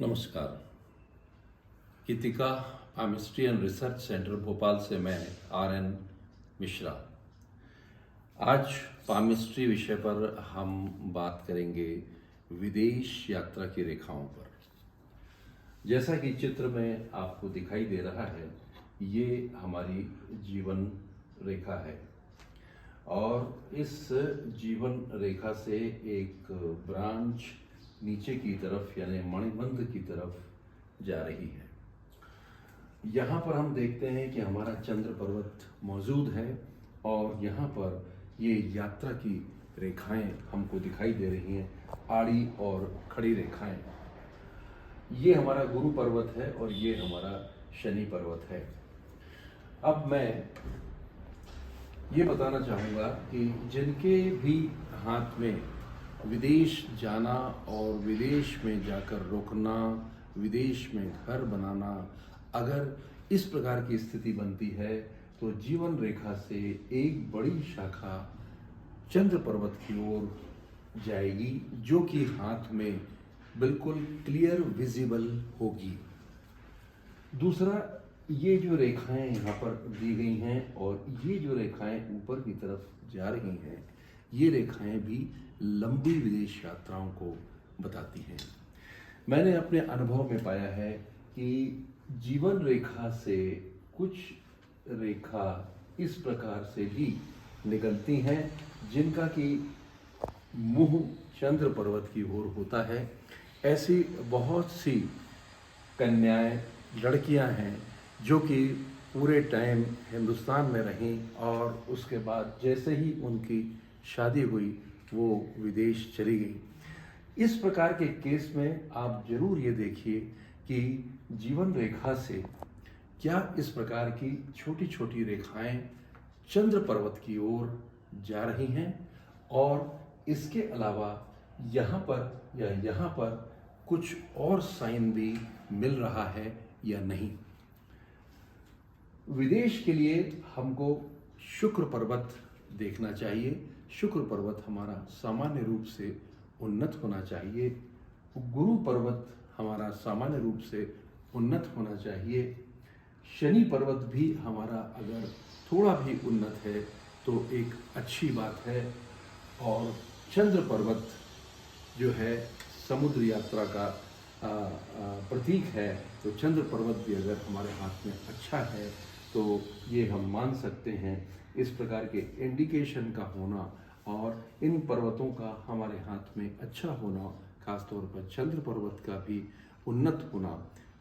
नमस्कार। Geetika chemistry and research centre Bhopal से मैं RN मिश्रा। आज केमिस्ट्री विषय पर हम बात करेंगे विदेश यात्रा की रेखाओं पर। जैसा कि चित्र में आपको दिखाई दे रहा है, ये हमारी जीवन रेखा है और इस जीवन रेखा से एक ब्रांच नीचे की तरफ यानी मणिबंध की तरफ जा रही है। यहाँ पर हम देखते हैं कि हमारा चंद्र पर्वत मौजूद है और यहाँ पर ये यात्रा की रेखाएं हमको दिखाई दे रही हैं, आड़ी और खड़ी रेखाएं। ये हमारा गुरु पर्वत है और ये हमारा शनि पर्वत है। अब मैं ये बताना चाहूँगा कि जिनके भी हाथ में विदेश जाना और विदेश में जाकर रुकना, विदेश में घर बनाना, अगर इस प्रकार की स्थिति बनती है तो जीवन रेखा से एक बड़ी शाखा चंद्र पर्वत की ओर जाएगी, जो कि हाथ में बिल्कुल क्लियर विजिबल होगी। दूसरा, ये जो रेखाएं यहाँ पर दी गई हैं और ये जो रेखाएं ऊपर की तरफ जा रही हैं, ये रेखाएं भी लंबी विदेश यात्राओं को बताती हैं। मैंने अपने अनुभव में पाया है कि जीवन रेखा से कुछ रेखा इस प्रकार से भी निकलती हैं जिनका कि मुंह चंद्र पर्वत की ओर होता है। ऐसी बहुत सी कन्याएं, लड़कियां हैं जो कि पूरे टाइम हिंदुस्तान में रहीं और उसके बाद जैसे ही उनकी शादी हुई वो विदेश चली गई। इस प्रकार के केस में आप जरूर ये देखिए कि जीवन रेखा से क्या इस प्रकार की छोटी छोटी रेखाएं चंद्र पर्वत की ओर जा रही हैं और इसके अलावा यहाँ पर या यहाँ पर कुछ और साइन भी मिल रहा है या नहीं। विदेश के लिए हमको शुक्र पर्वत देखना चाहिए। शुक्र पर्वत हमारा सामान्य रूप से उन्नत होना चाहिए। गुरु पर्वत हमारा सामान्य रूप से उन्नत होना चाहिए। शनि पर्वत भी हमारा अगर थोड़ा भी उन्नत है तो एक अच्छी बात है। और चंद्र पर्वत जो है समुद्र यात्रा का प्रतीक है, तो चंद्र पर्वत भी अगर हमारे हाथ में अच्छा है तो ये हम मान सकते हैं। इस प्रकार के इंडिकेशन का होना और इन पर्वतों का हमारे हाथ में अच्छा होना, खासतौर पर चंद्र पर्वत का भी उन्नत होना,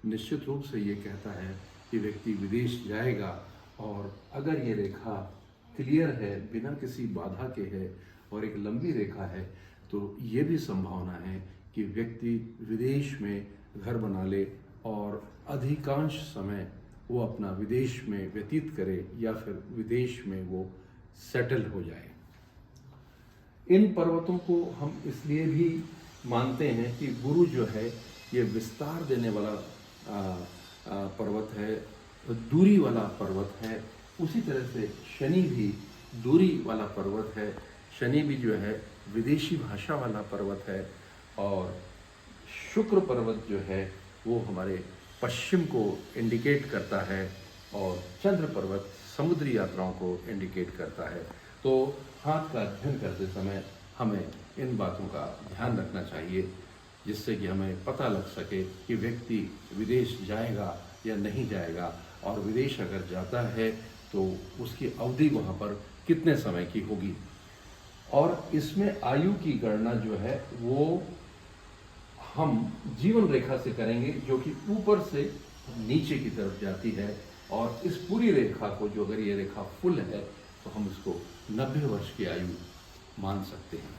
निश्चित रूप से ये कहता है कि व्यक्ति विदेश जाएगा। और अगर ये रेखा क्लियर है, बिना किसी बाधा के है और एक लंबी रेखा है, तो ये भी संभावना है कि व्यक्ति विदेश में घर बना ले और अधिकांश समय वो अपना विदेश में व्यतीत करे या फिर विदेश में वो सेटल हो जाए। इन पर्वतों को हम इसलिए भी मानते हैं कि गुरु जो है ये विस्तार देने वाला पर्वत है, दूरी वाला पर्वत है। उसी तरह से शनि भी दूरी वाला पर्वत है। शनि भी जो है विदेशी भाषा वाला पर्वत है। और शुक्र पर्वत जो है वो हमारे पश्चिम को इंडिकेट करता है और चंद्र पर्वत समुद्री यात्राओं को इंडिकेट करता है। तो हाथ का अध्ययन करते समय हमें इन बातों का ध्यान रखना चाहिए, जिससे कि हमें पता लग सके कि व्यक्ति विदेश जाएगा या नहीं जाएगा, और विदेश अगर जाता है तो उसकी अवधि वहाँ पर कितने समय की होगी। और इसमें आयु की गणना जो है वो हम जीवन रेखा से करेंगे, जो कि ऊपर से नीचे की तरफ जाती है। और इस पूरी रेखा को, जो अगर ये रेखा फुल है, तो हम इसको 90 वर्ष की आयु मान सकते हैं।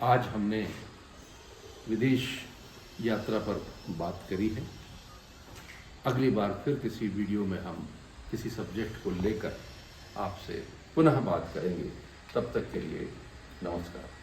आज हमने विदेश यात्रा पर बात करी है। अगली बार फिर किसी वीडियो में हम किसी सब्जेक्ट को लेकर आपसे पुनः बात करेंगे। तब तक के लिए नमस्कार।